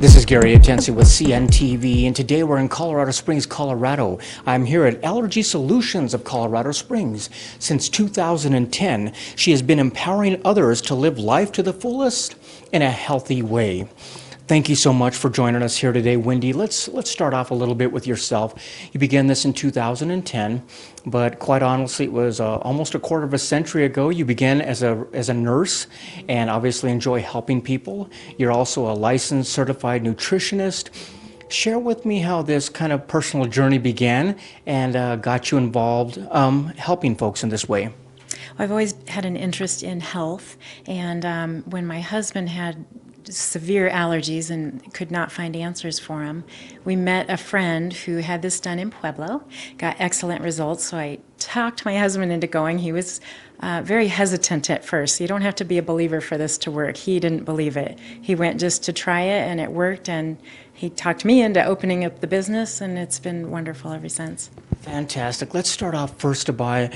This is Gary Atensi with CNTV, and today we're in Colorado Springs, Colorado. I'm here at Allergy Solutions of Colorado Springs. Since 2010, she has been empowering others to live life to the fullest in a healthy way. Thank you so much for joining us here today, Wendy. Let's start off a little bit with yourself. You began this in 2010, but quite honestly, it was almost a quarter of a century ago. You began as a nurse, and obviously enjoy helping people. You're also a licensed certified nutritionist. Share with me how this kind of personal journey began and got you involved helping folks in this way. I've always had an interest in health, and when my husband had severe allergies and could not find answers for him, we met a friend who had this done in Pueblo, got excellent results, so I talked my husband into going. He was very hesitant at first. You don't have to be a believer for this to work. He didn't believe it. He went just to try it, and it worked, and he talked me into opening up the business, and it's been wonderful ever since. Fantastic. Let's start off first by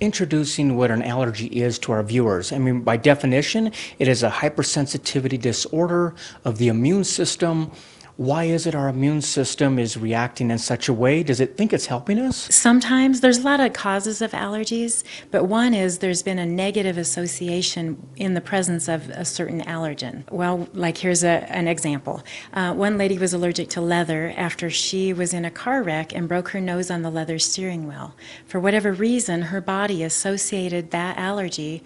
introducing what an allergy is to our viewers. I mean, by definition, it is a hypersensitivity disorder of the immune system. Why is it our immune system is reacting in such a way? Does it think it's helping us? Sometimes there's a lot of causes of allergies, but one is there's been a negative association in the presence of a certain allergen. Well, like here's an example. One lady was allergic to leather after she was in a car wreck and broke her nose on the leather steering wheel. For whatever reason, her body associated that allergy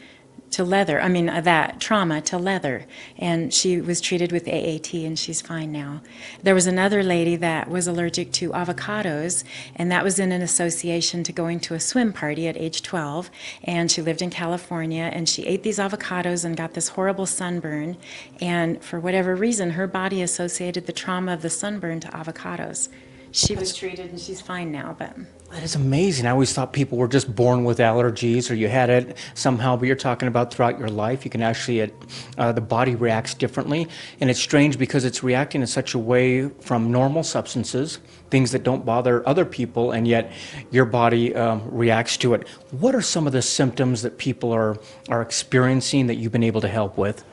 to leather, that trauma to leather, and she was treated with AAT, and she's fine now. There was another lady that was allergic to avocados, and that was in an association to going to a swim party at age 12, and she lived in California, and she ate these avocados and got this horrible sunburn, and for whatever reason, her body associated the trauma of the sunburn to avocados. She was treated, and she's fine now, but... That is amazing. I always thought people were just born with allergies or you had it somehow, but you're talking about throughout your life. You can actually, the body reacts differently. And it's strange because it's reacting in such a way from normal substances, things that don't bother other people, and yet your body reacts to it. What are some of the symptoms that people are experiencing that you've been able to help with?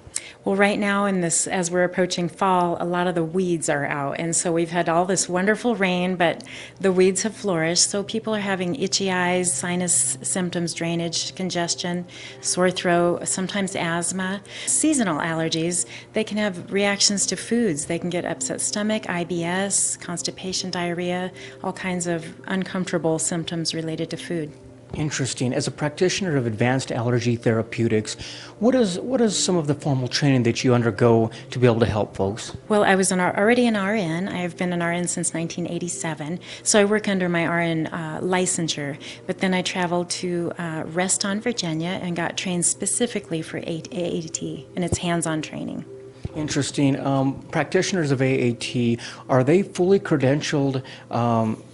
Well, right now in this, as we're approaching fall, a lot of the weeds are out, and so we've had all this wonderful rain, but the weeds have flourished, so people are having itchy eyes, sinus symptoms, drainage, congestion, sore throat, sometimes asthma. Seasonal allergies, they can have reactions to foods. They can get upset stomach, IBS, constipation, diarrhea, all kinds of uncomfortable symptoms related to food. Interesting. As a practitioner of advanced allergy therapeutics, what is some of the formal training that you undergo to be able to help folks? Well, I was already an RN. I've been an RN since 1987, so I work under my RN licensure. But then I traveled to Reston, Virginia, and got trained specifically for AAT, and it's hands-on training. Interesting. Practitioners of AAT, are they fully credentialed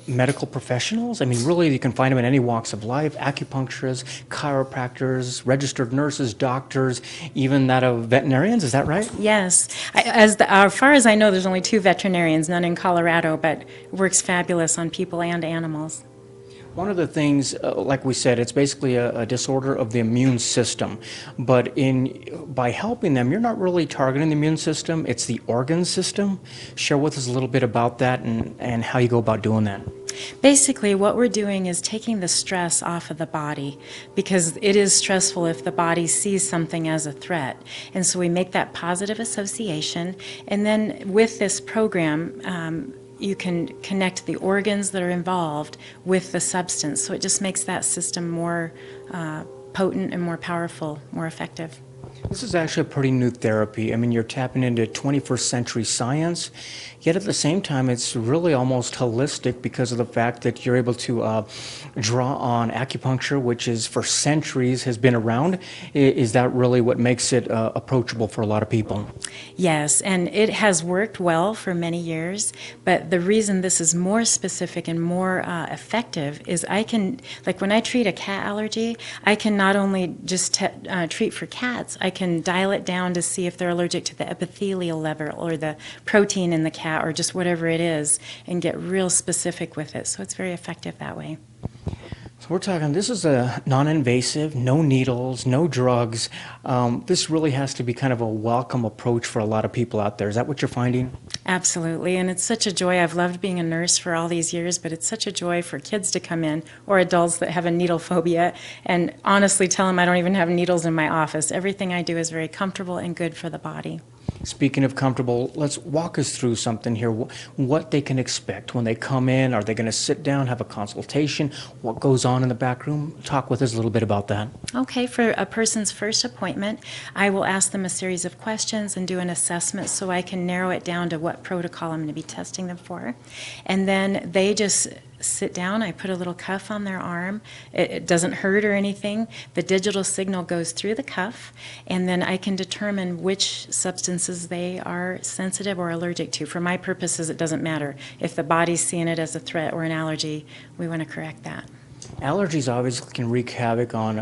medical professionals? I mean, really, you can find them in any walks of life: acupuncturists, chiropractors, registered nurses, doctors, even that of veterinarians. Is that right? Yes. As far as I know, there's only 2 veterinarians, none in Colorado, but it works fabulous on people and animals. One of the things, like we said, it's basically a disorder of the immune system. But by helping them, you're not really targeting the immune system, it's the organ system. Share with us a little bit about that and how you go about doing that. Basically, what we're doing is taking the stress off of the body, because it is stressful if the body sees something as a threat. And so we make that positive association, and then with this program, you can connect the organs that are involved with the substance, so it just makes that system more potent and more powerful, more effective. This is actually a pretty new therapy. I mean, you're tapping into 21st century science, yet at the same time, it's really almost holistic because of the fact that you're able to draw on acupuncture, which is for centuries has been around. Is that really what makes it approachable for a lot of people? Yes, and it has worked well for many years, but the reason this is more specific and more effective is like when I treat a cat allergy, I can not only just treat for cats, I can dial it down to see if they're allergic to the epithelial level or the protein in the cat or just whatever it is, and get real specific with it. So it's very effective that way. So we're talking, this is a non-invasive, no needles, no drugs. This really has to be kind of a welcome approach for a lot of people out there. Is that what you're finding? Absolutely, and it's such a joy. I've loved being a nurse for all these years, but it's such a joy for kids to come in or adults that have a needle phobia and honestly tell them I don't even have needles in my office. Everything I do is very comfortable and good for the body. Speaking of comfortable, let's walk us through something here. What they can expect when they come in. Are they going to sit down, have a consultation? What goes on in the back room? Talk with us a little bit about that. Okay, for a person's first appointment, I will ask them a series of questions and do an assessment so I can narrow it down to what protocol I'm going to be testing them for. And then they just sit down. I put a little cuff on their arm. It doesn't hurt or anything. The digital signal goes through the cuff, and then I can determine which substances they are sensitive or allergic to. For my purposes, it doesn't matter. If the body's seeing it as a threat or an allergy, we want to correct that. Allergies obviously can wreak havoc on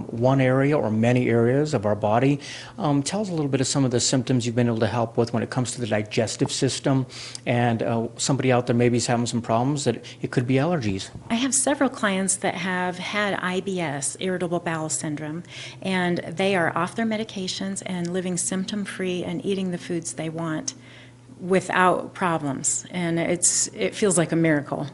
one area or many areas of our body. Tell us a little bit of some of the symptoms you've been able to help with when it comes to the digestive system, and somebody out there maybe is having some problems that it could be allergies. I have several clients that have had IBS, irritable bowel syndrome, and they are off their medications and living symptom-free and eating the foods they want without problems, and it feels like a miracle.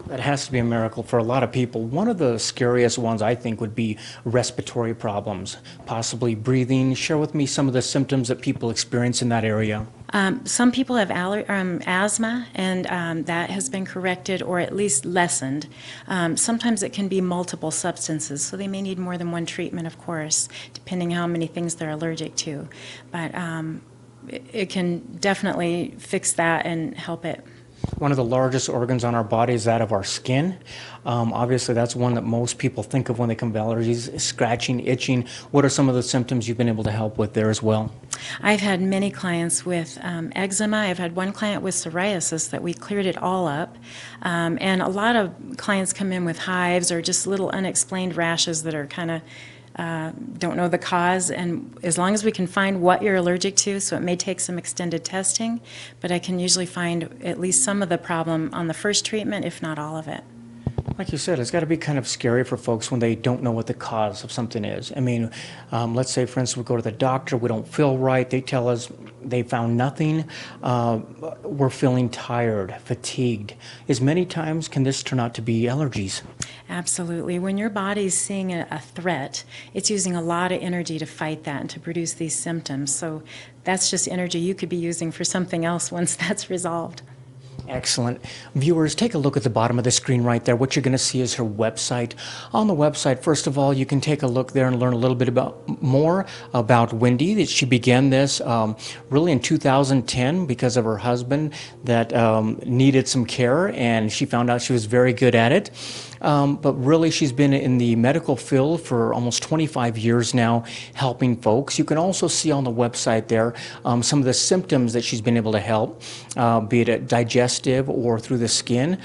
That has to be a miracle for a lot of people. One of the scariest ones, I think, would be respiratory problems, possibly breathing. Share with me some of the symptoms that people experience in that area. Some people have asthma, and that has been corrected or at least lessened. Sometimes it can be multiple substances, so they may need more than one treatment, of course, depending how many things they're allergic to. But it can definitely fix that and help it. One of the largest organs on our body is that of our skin. Obviously, that's one that most people think of when they come to allergies, scratching, itching. What are some of the symptoms you've been able to help with there as well? I've had many clients with eczema. I've had one client with psoriasis that we cleared it all up. And a lot of clients come in with hives or just little unexplained rashes that are kind of don't know the cause, and as long as we can find what you're allergic to, so it may take some extended testing, but I can usually find at least some of the problem on the first treatment, if not all of it. Like you said, it's got to be kind of scary for folks when they don't know what the cause of something is. I mean, let's say, for instance, we go to the doctor, we don't feel right, they tell us they found nothing, we're feeling tired, fatigued. As many times can this turn out to be allergies? Absolutely. When your body's seeing a threat, it's using a lot of energy to fight that and to produce these symptoms. So that's just energy you could be using for something else once that's resolved. Excellent. Viewers, take a look at the bottom of the screen right there. What you're going to see is her website. On the website, first of all, you can take a look there and learn a little bit more about Wendy. That she began this really in 2010 because of her husband that needed some care, and she found out she was very good at it. But really, she's been in the medical field for almost 25 years now, helping folks. You can also see on the website there some of the symptoms that she's been able to help, be it digestive or through the skin.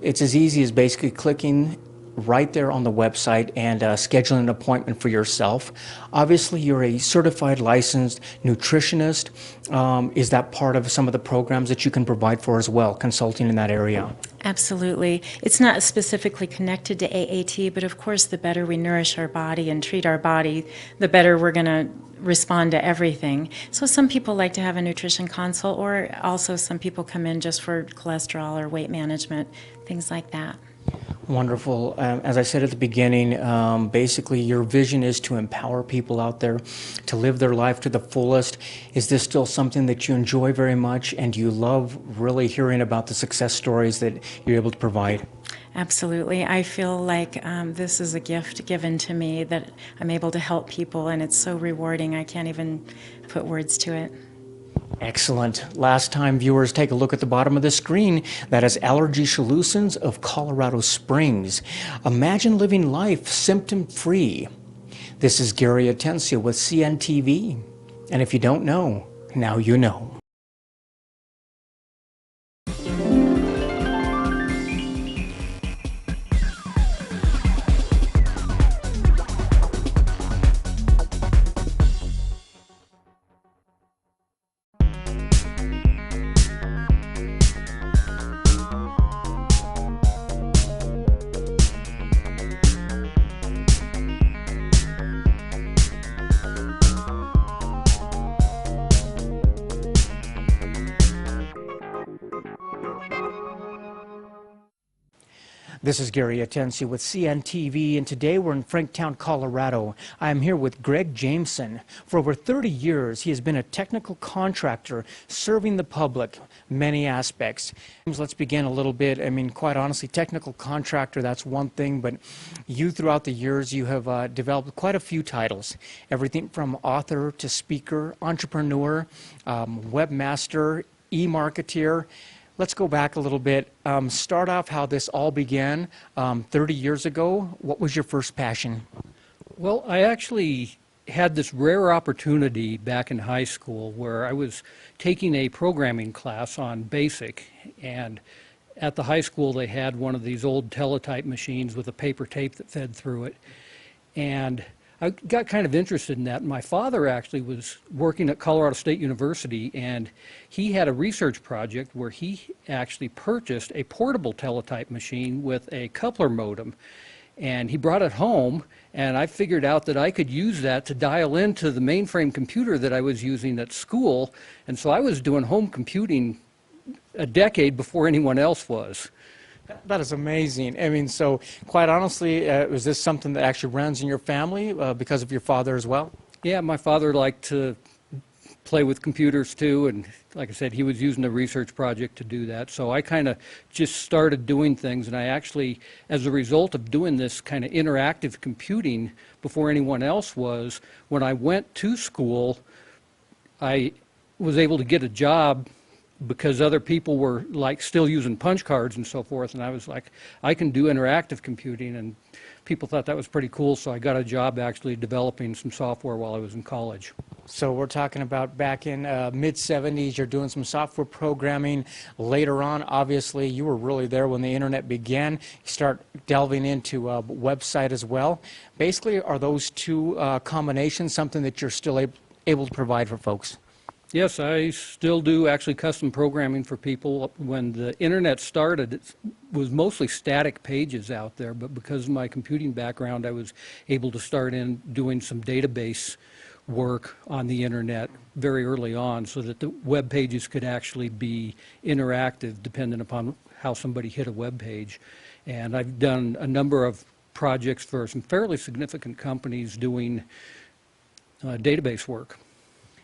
It's as easy as basically clicking right there on the website and scheduling an appointment for yourself. Obviously, you're a certified licensed nutritionist. Is that part of some of the programs that you can provide for as well, consulting in that area? Absolutely. It's not specifically connected to AAT, but of course, the better we nourish our body and treat our body, the better we're going to respond to everything. So some people like to have a nutrition consult, or also some people come in just for cholesterol or weight management, things like that. Wonderful. As I said at the beginning, basically your vision is to empower people out there to live their life to the fullest. Is this still something that you enjoy very much, and you love really hearing about the success stories that you're able to provide? Absolutely. I feel like this is a gift given to me that I'm able to help people, and it's so rewarding. I can't even put words to it. Excellent. Last time, viewers, take a look at the bottom of the screen. That is Allergy Solutions of Colorado Springs. Imagine living life symptom-free. This is Gary Atencia with CNTV. And if you don't know, now you know. This is Gary Atensi with CNTV, and today we're in Franktown, Colorado. I am here with Greg Jameson. For over 30 years, he has been a technical contractor serving the public, many aspects. Let's begin a little bit. I mean, quite honestly, technical contractor, that's one thing, but you, throughout the years, you have developed quite a few titles. Everything from author to speaker, entrepreneur, webmaster, e-marketeer. Let's go back a little bit. Start off how this all began 30 years ago. What was your first passion? Well, I actually had this rare opportunity back in high school where I was taking a programming class on BASIC, and at the high school they had one of these old teletype machines with a paper tape that fed through it, and I got kind of interested in that. My father actually was working at Colorado State University, and he had a research project where he actually purchased a portable teletype machine with a coupler modem. And he brought it home, and I figured out that I could use that to dial into the mainframe computer that I was using at school. And so I was doing home computing a decade before anyone else was. That is amazing. I mean, so quite honestly, is this something that actually runs in your family because of your father as well? Yeah, my father liked to play with computers too, and like I said, he was using a research project to do that. So I kind of just started doing things, and I actually, as a result of doing this kind of interactive computing before anyone else was, when I went to school, I was able to get a job because other people were like still using punch cards and so forth, and I was like, I can do interactive computing, and people thought that was pretty cool, so I got a job actually developing some software while I was in college. So we're talking about back in mid-70s, you're doing some software programming. Later on, obviously, you were really there when the internet began. You start delving into website as well. Basically, are those two combinations something that you're still able to provide for folks? Yes, I still do actually custom programming for people. When the internet started, it was mostly static pages out there, but because of my computing background, I was able to start in doing some database work on the internet very early on so that the web pages could actually be interactive depending upon how somebody hit a web page. And I've done a number of projects for some fairly significant companies doing database work.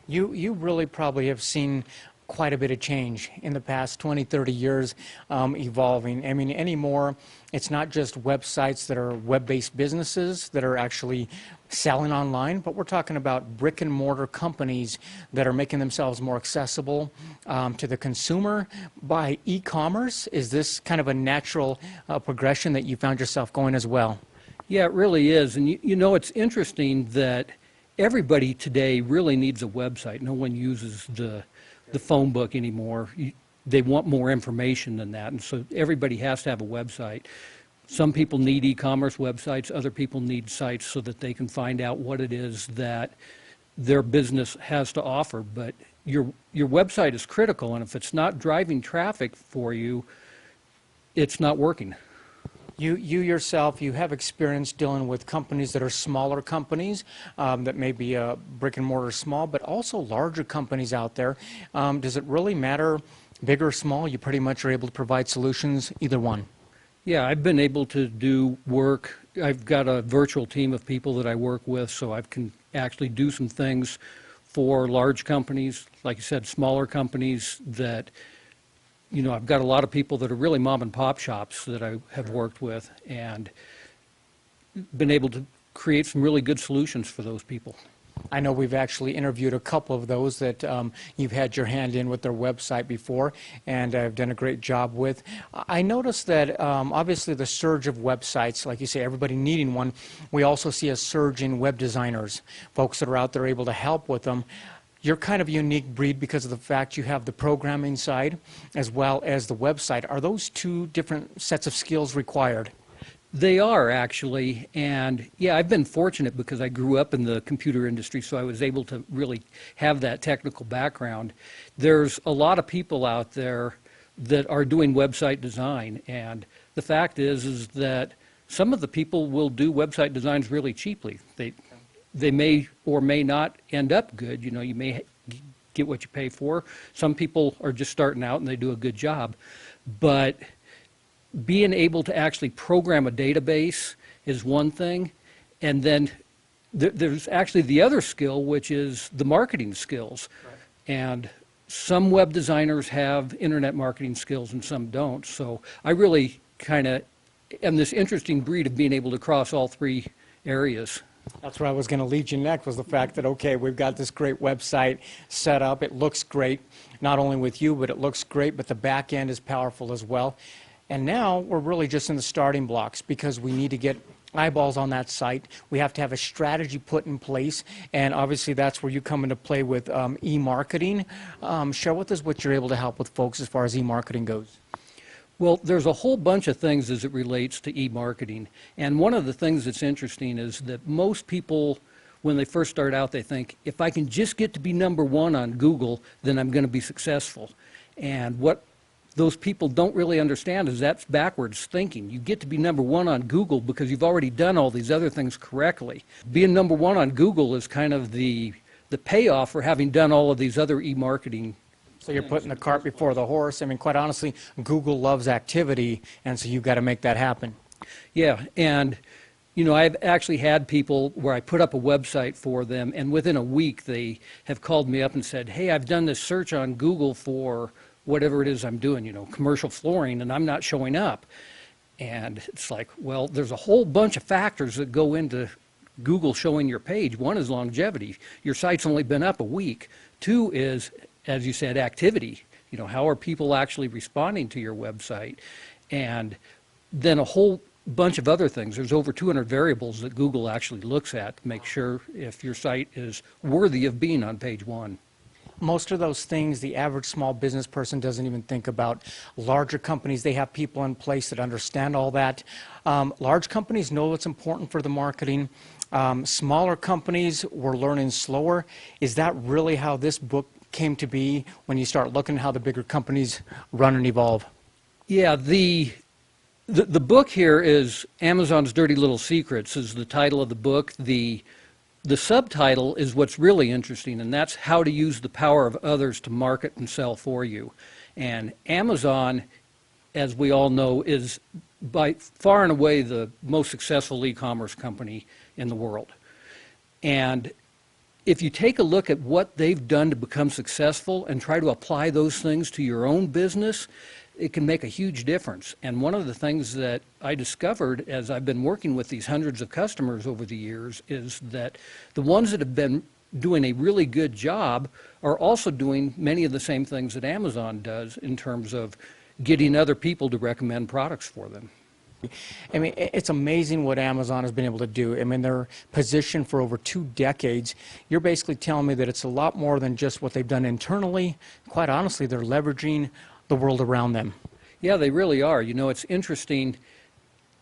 You really probably have seen quite a bit of change in the past 20, 30 years evolving. I mean, anymore, it's not just websites that are web-based businesses that are actually selling online, but we're talking about brick and mortar companies that are making themselves more accessible to the consumer by e-commerce. Is this kind of a natural progression that you found yourself going as well? Yeah, it really is. And you know, it's interesting that everybody today really needs a website. No one uses the phone book anymore. They want more information than that, and so everybody has to have a website. Some people need e-commerce websites, other people need sites so that they can find out what it is that their business has to offer. But your website is critical, and if it's not driving traffic for you, it's not working. You yourself, you have experience dealing with companies that are smaller companies that may be brick and mortar small, but also larger companies out there. Does it really matter, big or small? You pretty much are able to provide solutions, either one. Yeah, I've been able to do work. I've got a virtual team of people that I work with, so I can actually do some things for large companies, like you said, smaller companies that, you know, I've got a lot of people that are really mom and pop shops that I have worked with and been able to create some really good solutions for those people. I know we've actually interviewed a couple of those that you've had your hand in with their website before, and have done a great job with. I noticed that obviously the surge of websites, like you say, everybody needing one, we also see a surge in web designers, folks that are out there able to help with them. You're kind of a unique breed because of the fact you have the programming side as well as the website. Are those two different sets of skills required? They are, actually, and yeah, I've been fortunate because I grew up in the computer industry, so I was able to really have that technical background. There's a lot of people out there that are doing website design, and the fact is that some of the people will do website designs really cheaply. They may or may not end up good. You know, you may get what you pay for. Some people are just starting out and they do a good job, but being able to actually program a database is one thing, and then there's actually the other skill, which is the marketing skills. Right. And some web designers have internet marketing skills and some don't. So I really kind of am this interesting breed of being able to cross all three areas. That's where I was going to lead you next, was the fact that, okay, we've got this great website set up. It looks great, not only with you, but it looks great, but the back end is powerful as well. And now we're really just in the starting blocks because we need to get eyeballs on that site. We have to have a strategy put in place, and obviously that's where you come into play with e-marketing. Share with us what you're able to help with folks as far as e-marketing goes. Well, there's a whole bunch of things as it relates to e-marketing. And one of the things that's interesting is that most people, when they first start out, they think, if I can just get to be #1 on Google, then I'm going to be successful. And what those people don't really understand is that's backwards thinking. You get to be #1 on Google because you've already done all these other things correctly. Being #1 on Google is kind of the payoff for having done all of these other e-marketing. So you're putting the cart before the horse. I mean, quite honestly, Google loves activity, and so you've got to make that happen. Yeah, and I've actually had people where I put up a website for them, and within a week they have called me up and said, hey, I've done this search on Google for whatever it is I'm doing, commercial flooring, and I'm not showing up. And it's like, well, there's a whole bunch of factors that go into Google showing your page. One is longevity. Your site's only been up a week. Two is, as you said, activity. How are people actually responding to your website? And then a whole bunch of other things. There's over 200 variables that Google actually looks at to make sure if your site is worthy of being on page 1. Most of those things the average small business person doesn't even think about. Larger companies, they have people in place that understand all that. Large companies know what's important for the marketing. Smaller companies, we're learning slower. Is that really how this book came to be when you start looking at how the bigger companies run and evolve? Yeah, the book here is Amazon's Dirty Little Secrets is the title of the book. The subtitle is what's really interesting, and that's how to use the power of others to market and sell for you. And Amazon, as we all know, is by far and away the most successful e-commerce company in the world. And if you take a look at what they've done to become successful and try to apply those things to your own business, it can make a huge difference. And one of the things that I discovered as I've been working with these hundreds of customers over the years is that the ones that have been doing a really good job are also doing many of the same things that Amazon does in terms of getting other people to recommend products for them. I mean, it's amazing what Amazon has been able to do. I mean, they're positioned for over 2 decades. You're basically telling me that it's a lot more than just what they've done internally. Quite honestly, they're leveraging the world around them. Yeah, they really are. It's interesting,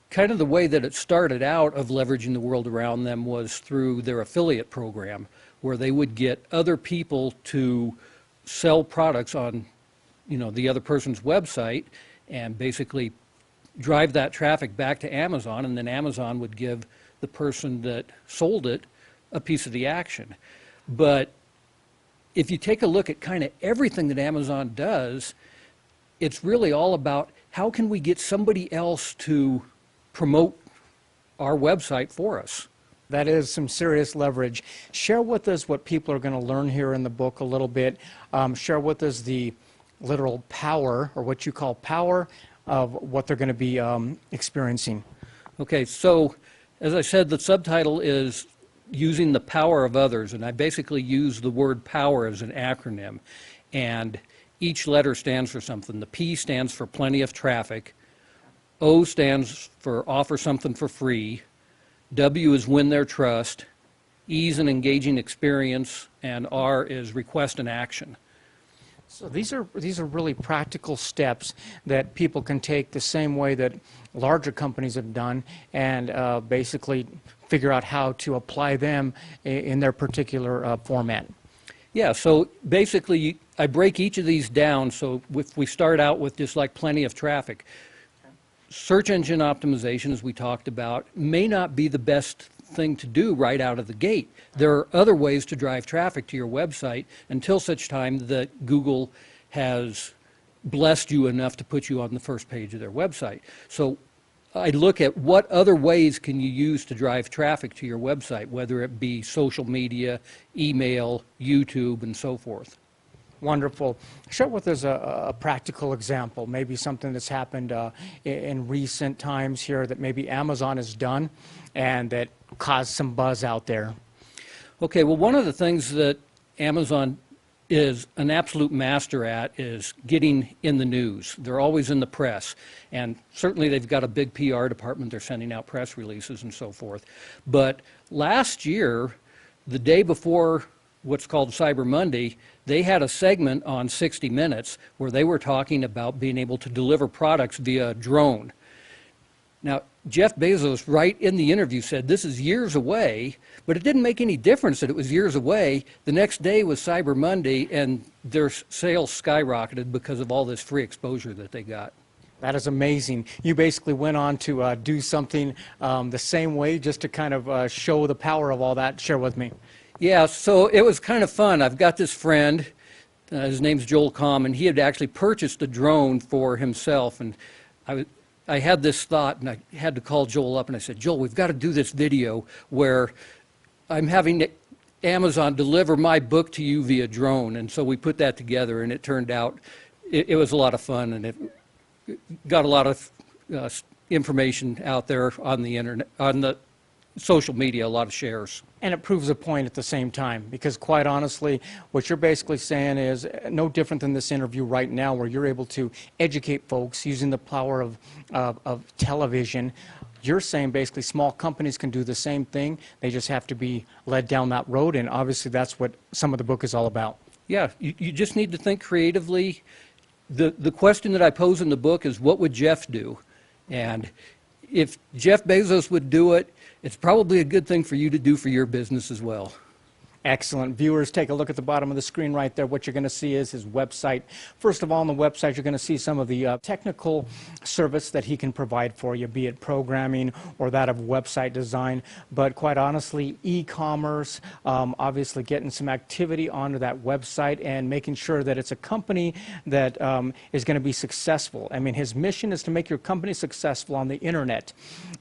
kind of the way that it started out of leveraging the world around them was through their affiliate program, where they would get other people to sell products on, the other person's website and basically drive that traffic back to Amazon, and then Amazon would give the person that sold it a piece of the action. But if you take a look at kind of everything that Amazon does, it's really all about how can we get somebody else to promote our website for us. That is some serious leverage. Share with us what people are going to learn here in the book a little bit. Share with us the literal power, or what you call power, of what they're going to be experiencing. Okay, so as I said, the subtitle is Using the Power of Others, and I basically use the word power as an acronym. And each letter stands for something. The P stands for plenty of traffic. O stands for offer something for free. W is win their trust. E is an engaging experience. And R is request an action. So these are really practical steps that people can take the same way that larger companies have done, and basically figure out how to apply them in their particular format. Yeah, so basically I break each of these down. So if we start out with just like plenty of traffic, search engine optimization, as we talked about, may not be the best thing to do right out of the gate. There are other ways to drive traffic to your website until such time that Google has blessed you enough to put you on the first page of their website. So I look at what other ways can you use to drive traffic to your website, whether it be social media, email, YouTube, and so forth. Wonderful. Share with us a practical example, maybe something that's happened in recent times here that maybe Amazon has done and that caused some buzz out there. Okay, well, one of the things that Amazon is an absolute master at is getting in the news. They're always in the press, and certainly they've got a big PR department. They're sending out press releases and so forth. But last year, the day before what's called Cyber Monday, they had a segment on 60 Minutes where they were talking about being able to deliver products via drone. Now, Jeff Bezos, right in the interview, said this is years away, but it didn't make any difference that it was years away. The next day was Cyber Monday, and their sales skyrocketed because of all this free exposure that they got. That is amazing. You basically went on to do something the same way just to kind of show the power of all that. Share with me. Yeah, so it was kind of fun. I've got this friend, his name's Joel Comm, and he had actually purchased a drone for himself, and I had this thought, and I had to call Joel up, and I said, Joel, we've got to do this video where I'm having Amazon deliver my book to you via drone. And so we put that together, and it turned out it was a lot of fun, and it got a lot of information out there on the internet, on the social media, a lot of shares. And it proves a point at the same time, because quite honestly, what you're basically saying is no different than this interview right now, where you're able to educate folks using the power of television. You're saying basically small companies can do the same thing. They just have to be led down that road, and obviously that's what some of the book is all about. Yeah, you just need to think creatively. The question that I pose in the book is, what would Jeff do? And if Jeff Bezos would do it, it's probably a good thing for you to do for your business as well. Excellent. Viewers, take a look at the bottom of the screen right there. What you're going to see is his website. First of all, on the website, you're going to see some of the technical service that he can provide for you, be it programming or that of website design. But quite honestly, e-commerce, obviously getting some activity onto that website and making sure that it's a company that is going to be successful. I mean, his mission is to make your company successful on the internet.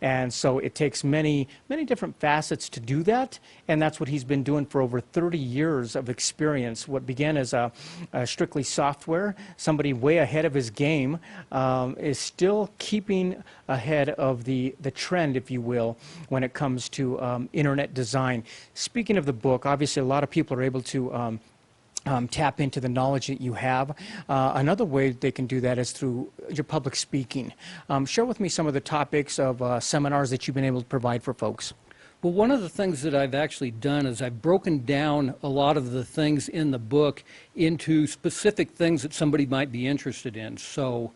And so it takes many different facets to do that. And that's what he's been doing for over 30 years of experience. What began as a strictly software, somebody way ahead of his game, is still keeping ahead of the trend, if you will, when it comes to internet design. Speaking of the book, obviously a lot of people are able to tap into the knowledge that you have. Another way they can do that is through your public speaking. Share with me some of the topics of seminars that you've been able to provide for folks. Well, one of the things that I've actually done is I've broken down a lot of the things in the book into specific things that somebody might be interested in. So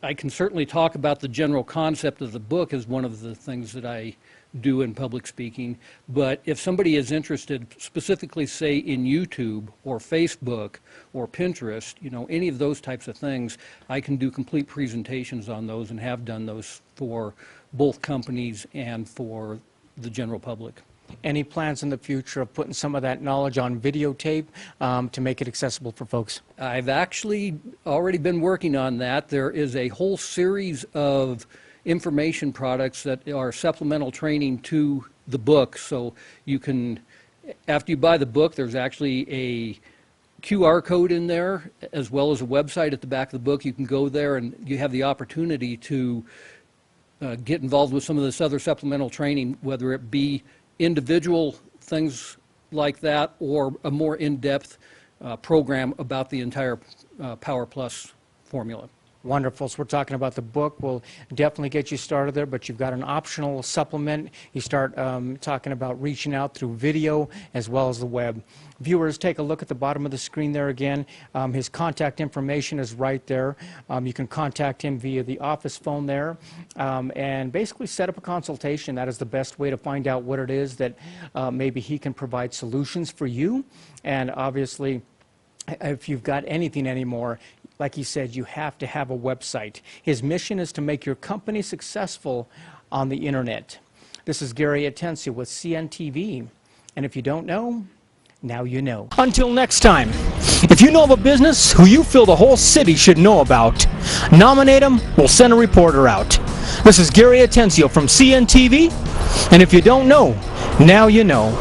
I can certainly talk about the general concept of the book as one of the things that I do in public speaking. But if somebody is interested specifically, say, in YouTube or Facebook or Pinterest, you know, any of those types of things, I can do complete presentations on those and have done those for both companies and for the general public. Any plans in the future of putting some of that knowledge on videotape to make it accessible for folks? I've actually already been working on that. There is a whole series of information products that are supplemental training to the book. So you can, after you buy the book, there's actually a QR code in there as well as a website at the back of the book. You can go there and you have the opportunity to get involved with some of this other supplemental training, whether it be individual things like that or a more in-depth program about the entire Power Plus formula. Wonderful. So we're talking about the book. We'll definitely get you started there, but you've got an optional supplement. You start talking about reaching out through video as well as the web. Viewers, take a look at the bottom of the screen there again. His contact information is right there. You can contact him via the office phone there and basically set up a consultation. That is the best way to find out what it is that maybe he can provide solutions for you. And obviously, if you've got anything anymore, like he said, you have to have a website. His mission is to make your company successful on the internet. This is Gary Atencia with CNTV. And if you don't know, Now you know. Until next time, if you know of a business who you feel the whole city should know about, nominate them, we'll send a reporter out. This is Gary Atencio from CNTV, and if you don't know, now you know.